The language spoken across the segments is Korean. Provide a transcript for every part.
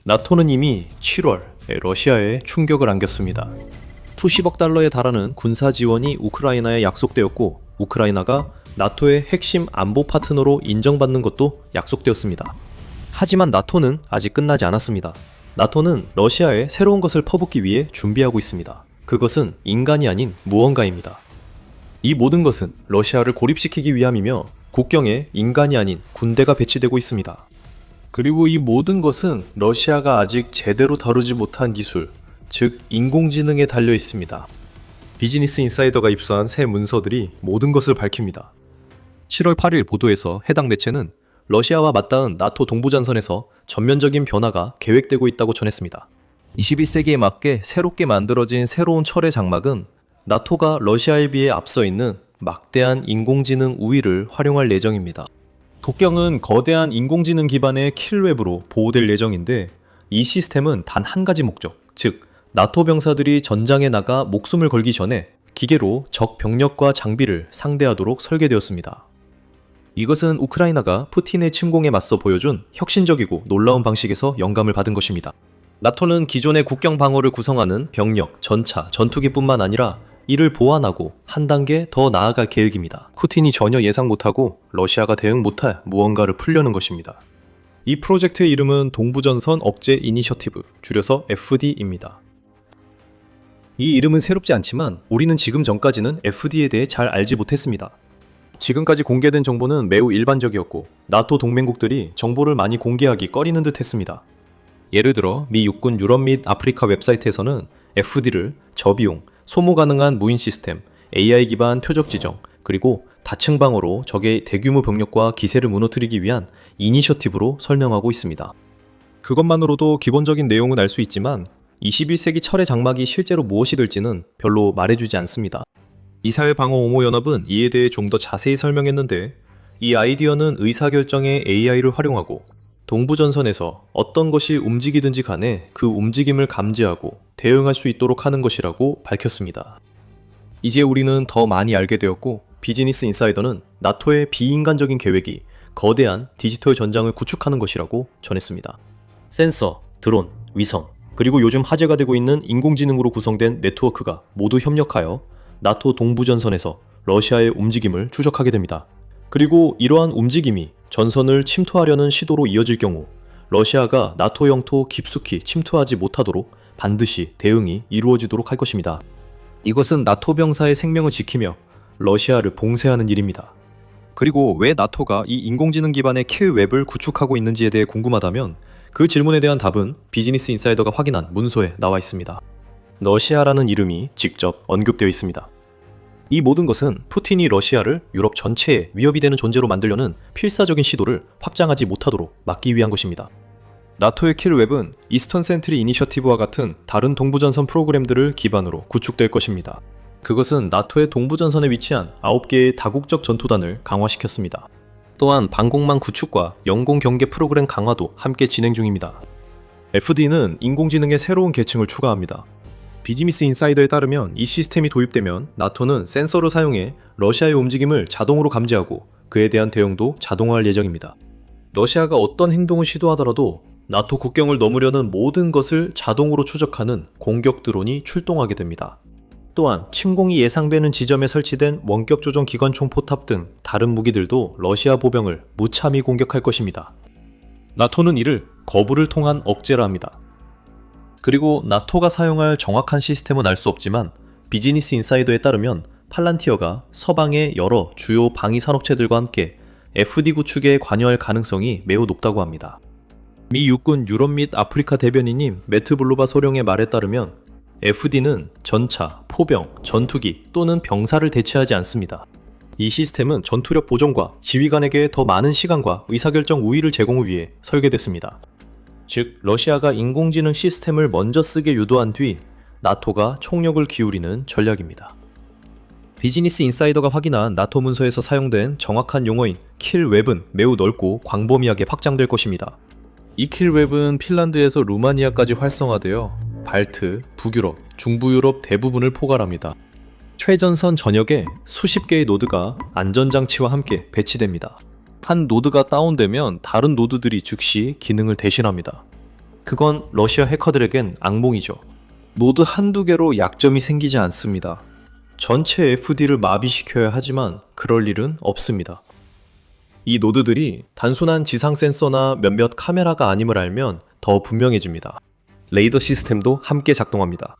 나토는 이미 7월에 러시아에 충격을 안겼습니다. 수십억 달러에 달하는 군사 지원이 우크라이나에 약속되었고, 우크라이나가 나토의 핵심 안보 파트너로 인정받는 것도 약속되었습니다. 하지만 나토는 아직 끝나지 않았습니다. 나토는 러시아에 새로운 것을 퍼붓기 위해 준비하고 있습니다. 그것은 인간이 아닌 무언가입니다. 이 모든 것은 러시아를 고립시키기 위함이며 국경에 인간이 아닌 군대가 배치되고 있습니다. 그리고 이 모든 것은 러시아가 아직 제대로 다루지 못한 기술, 즉 인공지능에 달려 있습니다. 비즈니스 인사이더가 입수한 새 문서들이 모든 것을 밝힙니다. 7월 8일 보도에서 해당 매체는 러시아와 맞닿은 나토 동부전선에서 전면적인 변화가 계획되고 있다고 전했습니다. 21세기에 맞게 새롭게 만들어진 새로운 철의 장막은 나토가 러시아에 비해 앞서 있는 막대한 인공지능 우위를 활용할 예정입니다. 국경은 거대한 인공지능 기반의 킬웹으로 보호될 예정인데, 이 시스템은 단 한 가지 목적, 즉 나토 병사들이 전장에 나가 목숨을 걸기 전에 기계로 적 병력과 장비를 상대하도록 설계되었습니다. 이것은 우크라이나가 푸틴의 침공에 맞서 보여준 혁신적이고 놀라운 방식에서 영감을 받은 것입니다. 나토는 기존의 국경 방어를 구성하는 병력, 전차, 전투기뿐만 아니라 이를 보완하고 한 단계 더 나아갈 계획입니다. 푸틴이 전혀 예상 못하고 러시아가 대응 못할 무언가를 풀려는 것입니다. 이 프로젝트의 이름은 동부전선 억제 이니셔티브, 줄여서 FD입니다. 이 이름은 새롭지 않지만 우리는 지금 전까지는 FD에 대해 잘 알지 못했습니다. 지금까지 공개된 정보는 매우 일반적이었고, 나토 동맹국들이 정보를 많이 공개하기 꺼리는 듯 했습니다. 예를 들어 미 육군 유럽 및 아프리카 웹사이트에서는 FD를 저비용, 소모 가능한 무인 시스템, AI 기반 표적 지정, 그리고 다층 방어로 적의 대규모 병력과 기세를 무너뜨리기 위한 이니셔티브로 설명하고 있습니다. 그것만으로도 기본적인 내용은 알 수 있지만 21세기 철의 장막이 실제로 무엇이 될지는 별로 말해주지 않습니다. 이스라엘방어옹호연합은 이에 대해 좀 더 자세히 설명했는데, 이 아이디어는 의사결정에 AI를 활용하고 동부전선에서 어떤 것이 움직이든지 간에 그 움직임을 감지하고 대응할 수 있도록 하는 것이라고 밝혔습니다. 이제 우리는 더 많이 알게 되었고, 비즈니스 인사이더는 나토의 비인간적인 계획이 거대한 디지털 전장을 구축하는 것이라고 전했습니다. 센서, 드론, 위성, 그리고 요즘 화제가 되고 있는 인공지능으로 구성된 네트워크가 모두 협력하여 나토 동부전선에서 러시아의 움직임을 추적하게 됩니다. 그리고 이러한 움직임이 전선을 침투하려는 시도로 이어질 경우 러시아가 나토 영토 깊숙이 침투하지 못하도록 반드시 대응이 이루어지도록 할 것입니다. 이것은 나토 병사의 생명을 지키며 러시아를 봉쇄하는 일입니다. 그리고 왜 나토가 이 인공지능 기반의 킬웹을 구축하고 있는지에 대해 궁금하다면 그 질문에 대한 답은 비즈니스 인사이더가 확인한 문서에 나와 있습니다. 러시아라는 이름이 직접 언급되어 있습니다. 이 모든 것은 푸틴이 러시아를 유럽 전체에 위협이 되는 존재로 만들려는 필사적인 시도를 확장하지 못하도록 막기 위한 것입니다. 나토의 킬웹은 이스턴 센트리 이니셔티브와 같은 다른 동부전선 프로그램들을 기반으로 구축될 것입니다. 그것은 나토의 동부전선에 위치한 9개의 다국적 전투단을 강화시켰습니다. 또한 방공망 구축과 영공 경계 프로그램 강화도 함께 진행 중입니다. FD는 인공지능의 새로운 계층을 추가합니다. 비즈니스 인사이더에 따르면 이 시스템이 도입되면 나토는 센서를 사용해 러시아의 움직임을 자동으로 감지하고 그에 대한 대응도 자동화할 예정입니다. 러시아가 어떤 행동을 시도하더라도 나토 국경을 넘으려는 모든 것을 자동으로 추적하는 공격 드론이 출동하게 됩니다. 또한 침공이 예상되는 지점에 설치된 원격 조종 기관총 포탑 등 다른 무기들도 러시아 보병을 무참히 공격할 것입니다. 나토는 이를 거부를 통한 억제라 합니다. 그리고 나토가 사용할 정확한 시스템은 알 수 없지만 비즈니스 인사이더에 따르면 팔란티어가 서방의 여러 주요 방위 산업체들과 함께 FD 구축에 관여할 가능성이 매우 높다고 합니다. 미 육군 유럽 및 아프리카 대변인인 매트 블루바 소령의 말에 따르면 FD는 전차, 포병, 전투기 또는 병사를 대체하지 않습니다. 이 시스템은 전투력 보존과 지휘관에게 더 많은 시간과 의사결정 우위를 제공을 위해 설계됐습니다. 즉, 러시아가 인공지능 시스템을 먼저 쓰게 유도한 뒤 나토가 총력을 기울이는 전략입니다. 비즈니스 인사이더가 확인한 나토 문서에서 사용된 정확한 용어인 킬웹은 매우 넓고 광범위하게 확장될 것입니다. 이 킬웹은 핀란드에서 루마니아까지 활성화되어 발트, 북유럽, 중부유럽 대부분을 포괄합니다. 최전선 전역에 수십 개의 노드가 안전장치와 함께 배치됩니다. 한 노드가 다운되면 다른 노드들이 즉시 기능을 대신합니다. 그건 러시아 해커들에겐 악몽이죠. 노드 한두 개로 약점이 생기지 않습니다. 전체 FD를 마비시켜야 하지만 그럴 일은 없습니다. 이 노드들이 단순한 지상 센서나 몇몇 카메라가 아님을 알면 더 분명해집니다. 레이더 시스템도 함께 작동합니다.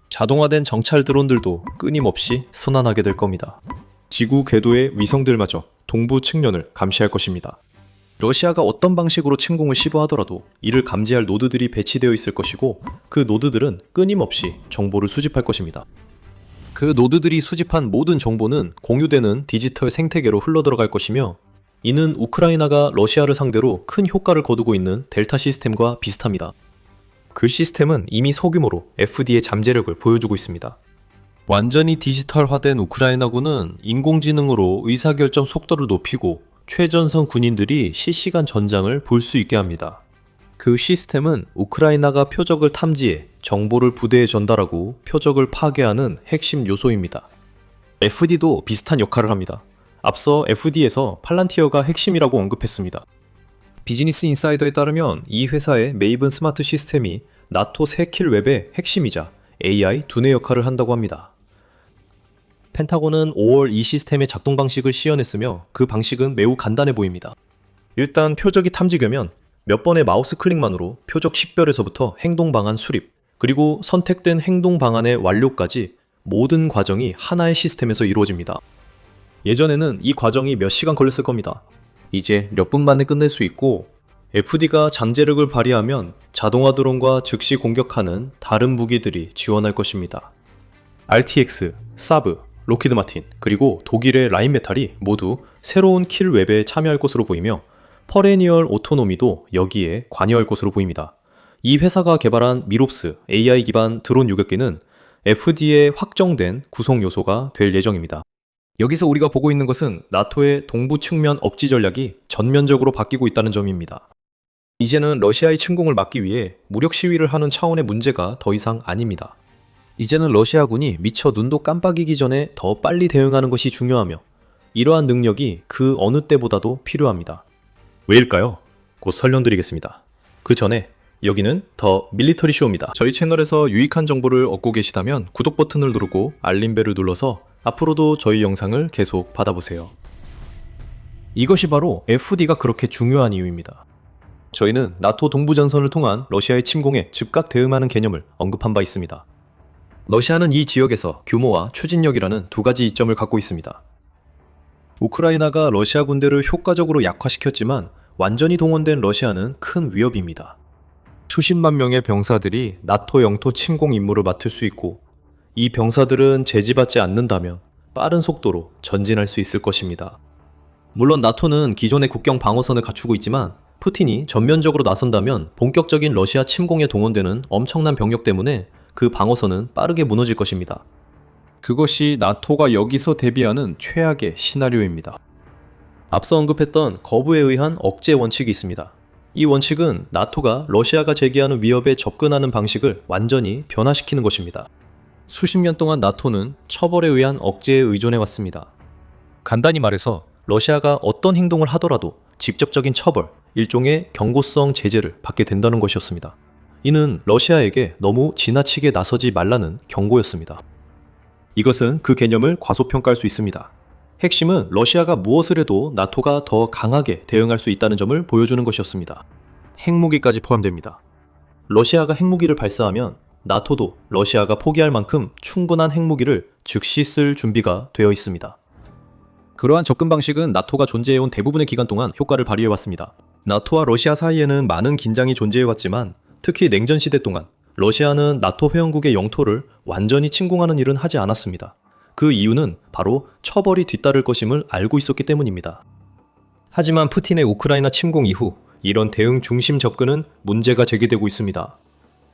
자동화된 정찰 드론들도 끊임없이 순환하게 될 겁니다. 지구 궤도의 위성들마저 동부 측면을 감시할 것입니다. 러시아가 어떤 방식으로 침공을 시도하더라도 이를 감지할 노드들이 배치되어 있을 것이고, 그 노드들은 끊임없이 정보를 수집할 것입니다. 그 노드들이 수집한 모든 정보는 공유되는 디지털 생태계로 흘러들어갈 것이며, 이는 우크라이나가 러시아를 상대로 큰 효과를 거두고 있는 델타 시스템과 비슷합니다. 그 시스템은 이미 소규모로 FD의 잠재력을 보여주고 있습니다. 완전히 디지털화된 우크라이나군은 인공지능으로 의사결정 속도를 높이고 최전선 군인들이 실시간 전장을 볼 수 있게 합니다. 그 시스템은 우크라이나가 표적을 탐지해 정보를 부대에 전달하고 표적을 파괴하는 핵심 요소입니다. FD도 비슷한 역할을 합니다. 앞서 FD에서 팔란티어가 핵심이라고 언급했습니다. 비즈니스 인사이더에 따르면 이 회사의 메이븐 스마트 시스템이 나토 3킬 웹의 핵심이자 AI 두뇌 역할을 한다고 합니다. 펜타곤은 5월 이 시스템의 작동 방식을 시연했으며 그 방식은 매우 간단해 보입니다. 일단 표적이 탐지되면 몇 번의 마우스 클릭만으로 표적 식별에서부터 행동 방안 수립, 그리고 선택된 행동 방안의 완료까지 모든 과정이 하나의 시스템에서 이루어집니다. 예전에는 이 과정이 몇 시간 걸렸을 겁니다. 이제 몇 분 만에 끝낼 수 있고, FD가 잠재력을 발휘하면 자동화 드론과 즉시 공격하는 다른 무기들이 지원할 것입니다. RTX, 사브, 로키드 마틴, 그리고 독일의 라인메탈이 모두 새로운 킬 웹에 참여할 것으로 보이며, 퍼레니얼 오토노미도 여기에 관여할 것으로 보입니다. 이 회사가 개발한 미롭스 AI 기반 드론 유격기는 FD의 확정된 구성 요소가 될 예정입니다. 여기서 우리가 보고 있는 것은 나토의 동부 측면 억지 전략이 전면적으로 바뀌고 있다는 점입니다. 이제는 러시아의 침공을 막기 위해 무력 시위를 하는 차원의 문제가 더 이상 아닙니다. 이제는 러시아군이 미처 눈도 깜빡이기 전에 더 빨리 대응하는 것이 중요하며, 이러한 능력이 그 어느 때보다도 필요합니다. 왜일까요? 곧 설명드리겠습니다. 그 전에 여기는 더 밀리터리 쇼입니다. 저희 채널에서 유익한 정보를 얻고 계시다면 구독 버튼을 누르고 알림벨을 눌러서 앞으로도 저희 영상을 계속 받아보세요. 이것이 바로 FD가 그렇게 중요한 이유입니다. 저희는 나토 동부전선을 통한 러시아의 침공에 즉각 대응하는 개념을 언급한 바 있습니다. 러시아는 이 지역에서 규모와 추진력이라는 두 가지 이점을 갖고 있습니다. 우크라이나가 러시아 군대를 효과적으로 약화시켰지만 완전히 동원된 러시아는 큰 위협입니다. 수십만 명의 병사들이 나토 영토 침공 임무를 맡을 수 있고, 이 병사들은 제지받지 않는다면 빠른 속도로 전진할 수 있을 것입니다. 물론 나토는 기존의 국경 방어선을 갖추고 있지만, 푸틴이 전면적으로 나선다면 본격적인 러시아 침공에 동원되는 엄청난 병력 때문에 그 방어선은 빠르게 무너질 것입니다. 그것이 나토가 여기서 대비하는 최악의 시나리오입니다. 앞서 언급했던 거부에 의한 억제 원칙이 있습니다. 이 원칙은 나토가 러시아가 제기하는 위협에 접근하는 방식을 완전히 변화시키는 것입니다. 수십 년 동안 나토는 처벌에 의한 억제에 의존해 왔습니다. 간단히 말해서 러시아가 어떤 행동을 하더라도 직접적인 처벌, 일종의 경고성 제재를 받게 된다는 것이었습니다. 이는 러시아에게 너무 지나치게 나서지 말라는 경고였습니다. 이것은 그 개념을 과소평가할 수 있습니다. 핵심은 러시아가 무엇을 해도 나토가 더 강하게 대응할 수 있다는 점을 보여주는 것이었습니다. 핵무기까지 포함됩니다. 러시아가 핵무기를 발사하면 나토도 러시아가 포기할 만큼 충분한 핵무기를 즉시 쓸 준비가 되어 있습니다. 그러한 접근 방식은 나토가 존재해온 대부분의 기간 동안 효과를 발휘해왔습니다. 나토와 러시아 사이에는 많은 긴장이 존재해왔지만, 특히 냉전 시대 동안 러시아는 나토 회원국의 영토를 완전히 침공하는 일은 하지 않았습니다. 그 이유는 바로 처벌이 뒤따를 것임을 알고 있었기 때문입니다. 하지만 푸틴의 우크라이나 침공 이후 이런 대응 중심 접근은 문제가 제기되고 있습니다.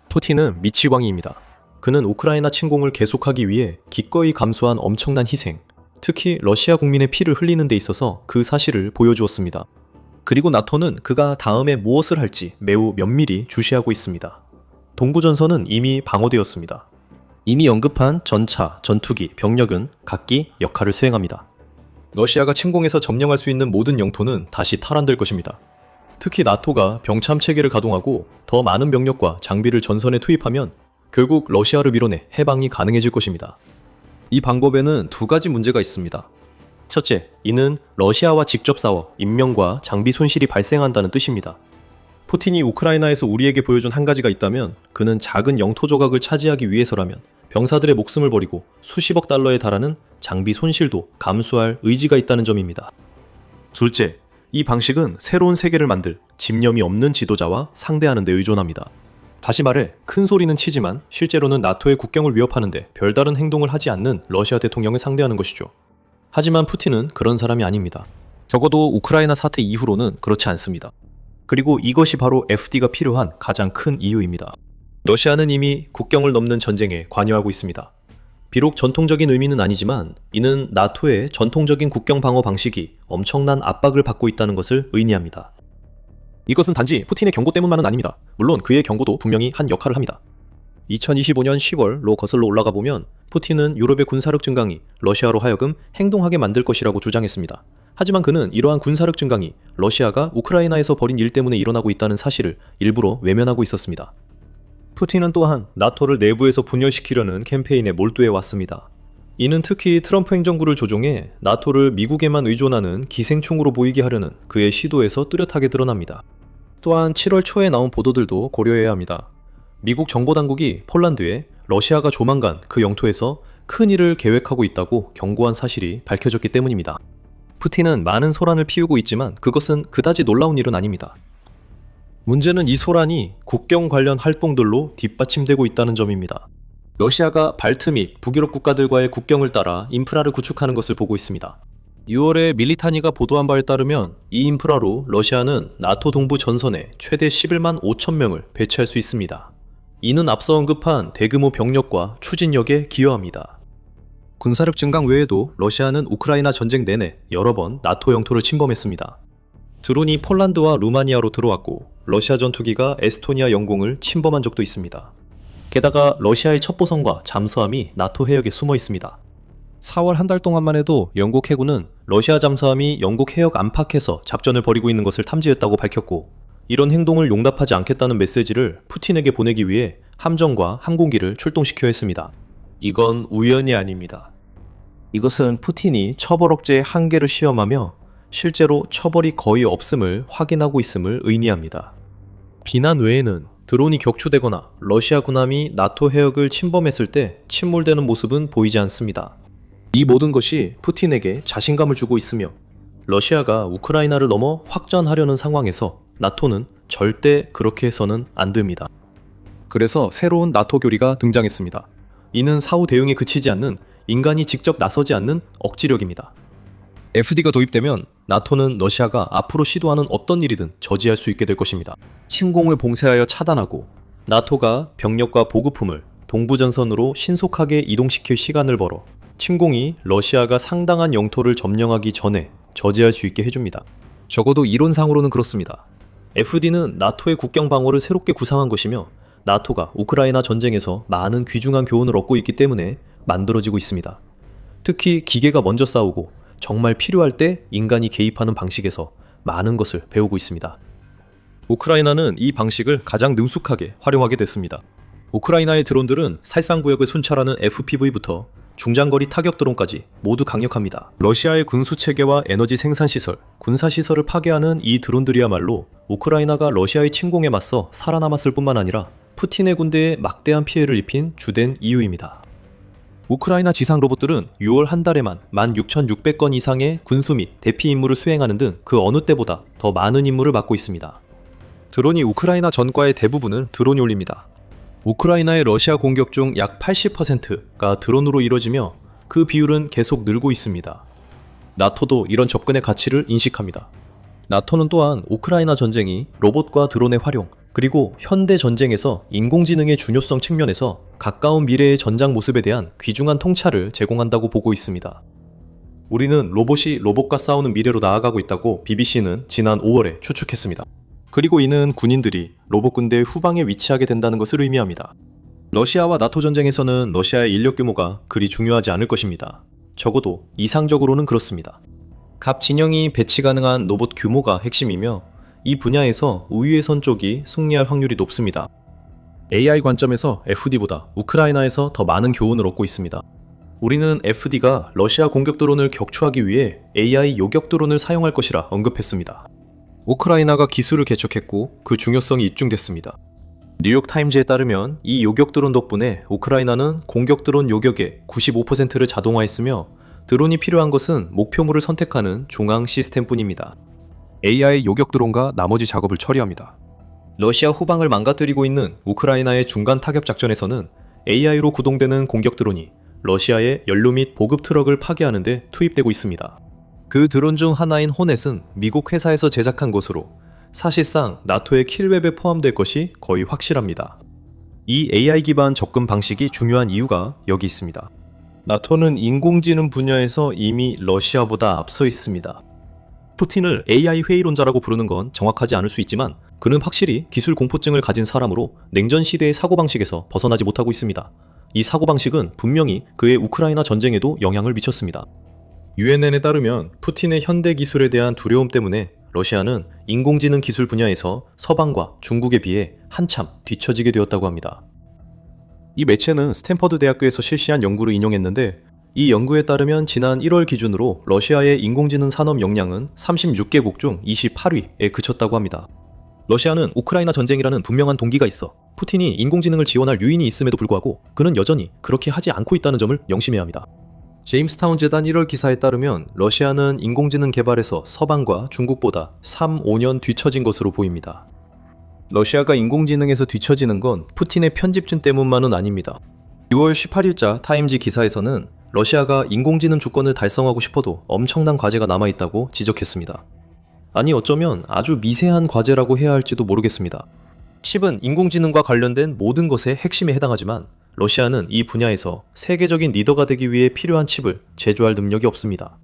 푸틴은 미치광이입니다. 그는 우크라이나 침공을 계속하기 위해 기꺼이 감수한 엄청난 희생, 특히 러시아 국민의 피를 흘리는 데 있어서 그 사실을 보여주었습니다. 그리고 나토는 그가 다음에 무엇을 할지 매우 면밀히 주시하고 있습니다. 동부전선은 이미 방어되었습니다. 이미 언급한 전차, 전투기, 병력은 각기 역할을 수행합니다. 러시아가 침공해서 점령할 수 있는 모든 영토는 다시 탈환될 것입니다. 특히 나토가 병참 체계를 가동하고 더 많은 병력과 장비를 전선에 투입하면 결국 러시아를 밀어내 해방이 가능해질 것입니다. 이 방법에는 두 가지 문제가 있습니다. 첫째, 이는 러시아와 직접 싸워 인명과 장비 손실이 발생한다는 뜻입니다. 푸틴이 우크라이나에서 우리에게 보여준 한 가지가 있다면 그는 작은 영토 조각을 차지하기 위해서라면 병사들의 목숨을 버리고 수십억 달러에 달하는 장비 손실도 감수할 의지가 있다는 점입니다. 둘째, 이 방식은 새로운 세계를 만들 집념이 없는 지도자와 상대하는 데 의존합니다. 다시 말해 큰 소리는 치지만 실제로는 나토의 국경을 위협하는데 별다른 행동을 하지 않는 러시아 대통령을 상대하는 것이죠. 하지만 푸틴은 그런 사람이 아닙니다. 적어도 우크라이나 사태 이후로는 그렇지 않습니다. 그리고 이것이 바로 FD가 필요한 가장 큰 이유입니다. 러시아는 이미 국경을 넘는 전쟁에 관여하고 있습니다. 비록 전통적인 의미는 아니지만 이는 나토의 전통적인 국경 방어 방식이 엄청난 압박을 받고 있다는 것을 의미합니다. 이것은 단지 푸틴의 경고 때문만은 아닙니다. 물론 그의 경고도 분명히 한 역할을 합니다. 2025년 10월로 거슬러 올라가 보면 푸틴은 유럽의 군사력 증강이 러시아로 하여금 행동하게 만들 것이라고 주장했습니다. 하지만 그는 이러한 군사력 증강이 러시아가 우크라이나에서 벌인 일 때문에 일어나고 있다는 사실을 일부러 외면하고 있었습니다. 푸틴은 또한 나토를 내부에서 분열시키려는 캠페인에 몰두해 왔습니다. 이는 특히 트럼프 행정부를 조종해 나토를 미국에만 의존하는 기생충으로 보이게 하려는 그의 시도에서 뚜렷하게 드러납니다. 또한 7월 초에 나온 보도들도 고려해야 합니다. 미국 정보당국이 폴란드에 러시아가 조만간 그 영토에서 큰 일을 계획하고 있다고 경고한 사실이 밝혀졌기 때문입니다. 푸틴은 많은 소란을 피우고 있지만 그것은 그다지 놀라운 일은 아닙니다. 문제는 이 소란이 국경 관련 활동들로 뒷받침되고 있다는 점입니다. 러시아가 발트 및 북유럽 국가들과의 국경을 따라 인프라를 구축하는 것을 보고 있습니다. 6월에 밀리타니가 보도한 바에 따르면 이 인프라로 러시아는 나토 동부 전선에 최대 11만 5천 명을 배치할 수 있습니다. 이는 앞서 언급한 대규모 병력과 추진력에 기여합니다. 군사력 증강 외에도 러시아는 우크라이나 전쟁 내내 여러 번 나토 영토를 침범했습니다. 드론이 폴란드와 루마니아로 들어왔고 러시아 전투기가 에스토니아 영공을 침범한 적도 있습니다. 게다가 러시아의 첩보선과 잠수함이 나토 해역에 숨어 있습니다. 4월 한 달 동안만 해도 영국 해군은 러시아 잠수함이 영국 해역 안팎에서 작전을 벌이고 있는 것을 탐지했다고 밝혔고 이런 행동을 용납하지 않겠다는 메시지를 푸틴에게 보내기 위해 함정과 항공기를 출동시켜야 했습니다. 이건 우연이 아닙니다. 이것은 푸틴이 처벌 억제의 한계를 시험하며 실제로 처벌이 거의 없음을 확인하고 있음을 의미합니다. 비난 외에는 드론이 격추되거나 러시아 군함이 나토 해역을 침범했을 때 침몰되는 모습은 보이지 않습니다. 이 모든 것이 푸틴에게 자신감을 주고 있으며 러시아가 우크라이나를 넘어 확전하려는 상황에서 나토는 절대 그렇게 해서는 안 됩니다. 그래서 새로운 나토 교리가 등장했습니다. 이는 사후 대응에 그치지 않는 인간이 직접 나서지 않는 억지력입니다. FD가 도입되면 나토는 러시아가 앞으로 시도하는 어떤 일이든 저지할 수 있게 될 것입니다. 침공을 봉쇄하여 차단하고 나토가 병력과 보급품을 동부전선으로 신속하게 이동시킬 시간을 벌어 침공이 러시아가 상당한 영토를 점령하기 전에 저지할 수 있게 해줍니다. 적어도 이론상으로는 그렇습니다. FD는 나토의 국경 방어를 새롭게 구상한 것이며 나토가 우크라이나 전쟁에서 많은 귀중한 교훈을 얻고 있기 때문에 만들어지고 있습니다. 특히 기계가 먼저 싸우고 정말 필요할 때 인간이 개입하는 방식에서 많은 것을 배우고 있습니다. 우크라이나는 이 방식을 가장 능숙하게 활용하게 됐습니다. 우크라이나의 드론들은 살상구역을 순찰하는 FPV부터 중장거리 타격 드론까지 모두 강력합니다. 러시아의 군수체계와 에너지 생산시설, 군사시설을 파괴하는 이 드론들이야말로 우크라이나가 러시아의 침공에 맞서 살아남았을 뿐만 아니라 푸틴의 군대에 막대한 피해를 입힌 주된 이유입니다. 우크라이나 지상 로봇들은 6월 한 달에만 16,600건 이상의 군수 및 대피 임무를 수행하는 등 그 어느 때보다 더 많은 임무를 맡고 있습니다. 드론이 우크라이나 전과의 대부분을 드론이 올립니다. 우크라이나의 러시아 공격 중 약 80%가 드론으로 이뤄지며 그 비율은 계속 늘고 있습니다. 나토도 이런 접근의 가치를 인식합니다. 나토는 또한 우크라이나 전쟁이 로봇과 드론의 활용, 그리고 현대 전쟁에서 인공지능의 중요성 측면에서 가까운 미래의 전장 모습에 대한 귀중한 통찰을 제공한다고 보고 있습니다. 우리는 로봇이 로봇과 싸우는 미래로 나아가고 있다고 BBC는 지난 5월에 추측했습니다. 그리고 이는 군인들이 로봇 군대의 후방에 위치하게 된다는 것을 의미합니다. 러시아와 나토 전쟁에서는 러시아의 인력 규모가 그리 중요하지 않을 것입니다. 적어도 이상적으로는 그렇습니다. 각 진영이 배치 가능한 로봇 규모가 핵심이며 이 분야에서 우위에 선 쪽이 승리할 확률이 높습니다. AI 관점에서 FD보다 우크라이나에서 더 많은 교훈을 얻고 있습니다. 우리는 FD가 러시아 공격 드론을 격추하기 위해 AI 요격 드론을 사용할 것이라 언급했습니다. 우크라이나가 기술을 개척했고 그 중요성이 입증됐습니다. 뉴욕타임즈에 따르면 이 요격 드론 덕분에 우크라이나는 공격 드론 요격의 95%를 자동화했으며 드론이 필요한 것은 목표물을 선택하는 중앙 시스템뿐입니다. AI 요격 드론과 나머지 작업을 처리합니다. 러시아 후방을 망가뜨리고 있는 우크라이나의 중간 타격 작전에서는 AI로 구동되는 공격 드론이 러시아의 연료 및 보급 트럭을 파괴하는 데 투입되고 있습니다. 그 드론 중 하나인 호넷은 미국 회사에서 제작한 것으로 사실상 나토의 킬웹에 포함될 것이 거의 확실합니다. 이 AI 기반 접근 방식이 중요한 이유가 여기 있습니다. 나토는 인공지능 분야에서 이미 러시아보다 앞서 있습니다. 푸틴을 AI 회의론자라고 부르는 건 정확하지 않을 수 있지만 그는 확실히 기술 공포증을 가진 사람으로 냉전 시대의 사고방식에서 벗어나지 못하고 있습니다. 이 사고방식은 분명히 그의 우크라이나 전쟁에도 영향을 미쳤습니다. UNN에 따르면 푸틴의 현대 기술에 대한 두려움 때문에 러시아는 인공지능 기술 분야에서 서방과 중국에 비해 한참 뒤처지게 되었다고 합니다. 이 매체는 스탠퍼드 대학교에서 실시한 연구를 인용했는데 이 연구에 따르면 지난 1월 기준으로 러시아의 인공지능 산업 역량은 36개국 중 28위에 그쳤다고 합니다. 러시아는 우크라이나 전쟁이라는 분명한 동기가 있어 푸틴이 인공지능을 지원할 유인이 있음에도 불구하고 그는 여전히 그렇게 하지 않고 있다는 점을 명심해야 합니다. 제임스타운 재단 1월 기사에 따르면 러시아는 인공지능 개발에서 서방과 중국보다 3-5년 뒤처진 것으로 보입니다. 러시아가 인공지능에서 뒤처지는 건 푸틴의 편집증 때문만은 아닙니다. 6월 18일자 타임지 기사에서는 러시아가 인공지능 주권을 달성하고 싶어도 엄청난 과제가 남아있다고 지적했습니다. 아니 어쩌면 아주 미세한 과제라고 해야 할지도 모르겠습니다. 칩은 인공지능과 관련된 모든 것의 핵심에 해당하지만 러시아는 이 분야에서 세계적인 리더가 되기 위해 필요한 칩을 제조할 능력이 없습니다.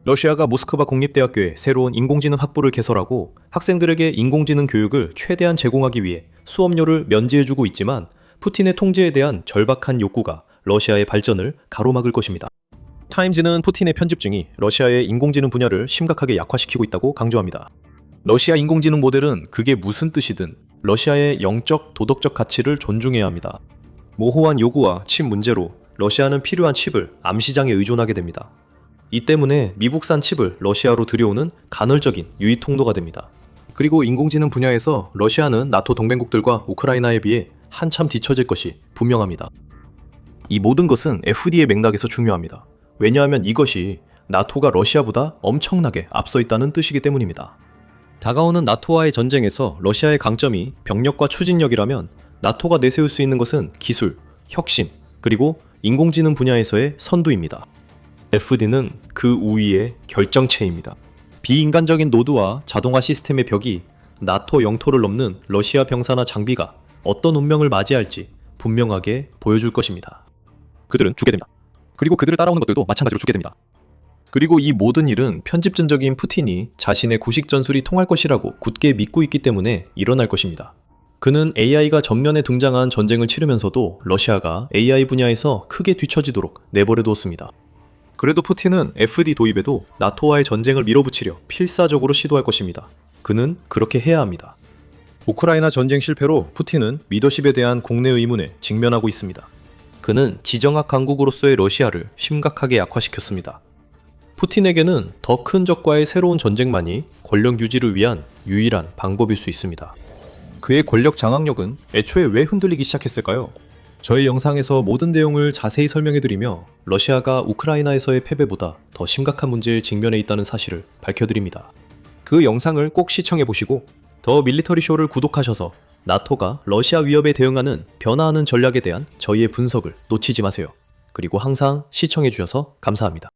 러시아가 모스크바 공립대학교에 새로운 인공지능 학부를 개설하고 학생들에게 인공지능 교육을 최대한 제공하기 위해 수업료를 면제해주고 있지만 푸틴의 통제에 대한 절박한 욕구가 러시아의 발전을 가로막을 것입니다. 타임즈는 푸틴의 편집증이 러시아의 인공지능 분야를 심각하게 약화시키고 있다고 강조합니다. 러시아 인공지능 모델은 그게 무슨 뜻이든 러시아의 영적, 도덕적 가치를 존중해야 합니다. 모호한 요구와 칩 문제로 러시아는 필요한 칩을 암시장에 의존하게 됩니다. 이 때문에 미국산 칩을 러시아로 들여오는 간헐적인 유입 통로가 됩니다. 그리고 인공지능 분야에서 러시아는 나토 동맹국들과 우크라이나에 비해 한참 뒤처질 것이 분명합니다. 이 모든 것은 FD의 맥락에서 중요합니다. 왜냐하면 이것이 나토가 러시아보다 엄청나게 앞서 있다는 뜻이기 때문입니다. 다가오는 나토와의 전쟁에서 러시아의 강점이 병력과 추진력이라면 나토가 내세울 수 있는 것은 기술, 혁신, 그리고 인공지능 분야에서의 선두입니다. FD는 그 우위의 결정체입니다. 비인간적인 노드와 자동화 시스템의 벽이 나토 영토를 넘는 러시아 병사나 장비가 어떤 운명을 맞이할지 분명하게 보여줄 것입니다. 그들은 죽게 됩니다. 그리고 그들을 따라오는 것들도 마찬가지로 죽게 됩니다. 그리고 이 모든 일은 편집전적인 푸틴이 자신의 구식 전술이 통할 것이라고 굳게 믿고 있기 때문에 일어날 것입니다. 그는 AI가 전면에 등장한 전쟁을 치르면서도 러시아가 AI 분야에서 크게 뒤처지도록 내버려두었습니다. 그래도 푸틴은 FD 도입에도 나토와의 전쟁을 밀어붙이려 필사적으로 시도할 것입니다. 그는 그렇게 해야 합니다. 우크라이나 전쟁 실패로 푸틴은 리더십에 대한 국내 의문에 직면하고 있습니다. 그는 지정학 강국으로서의 러시아를 심각하게 약화시켰습니다. 푸틴에게는 더 큰 적과의 새로운 전쟁만이 권력 유지를 위한 유일한 방법일 수 있습니다. 그의 권력 장악력은 애초에 왜 흔들리기 시작했을까요? 저희 영상에서 모든 내용을 자세히 설명해드리며 러시아가 우크라이나에서의 패배보다 더 심각한 문제에 직면해 있다는 사실을 밝혀드립니다. 그 영상을 꼭 시청해보시고 더 밀리터리 쇼를 구독하셔서 나토가 러시아 위협에 대응하는 변화하는 전략에 대한 저희의 분석을 놓치지 마세요. 그리고 항상 시청해주셔서 감사합니다.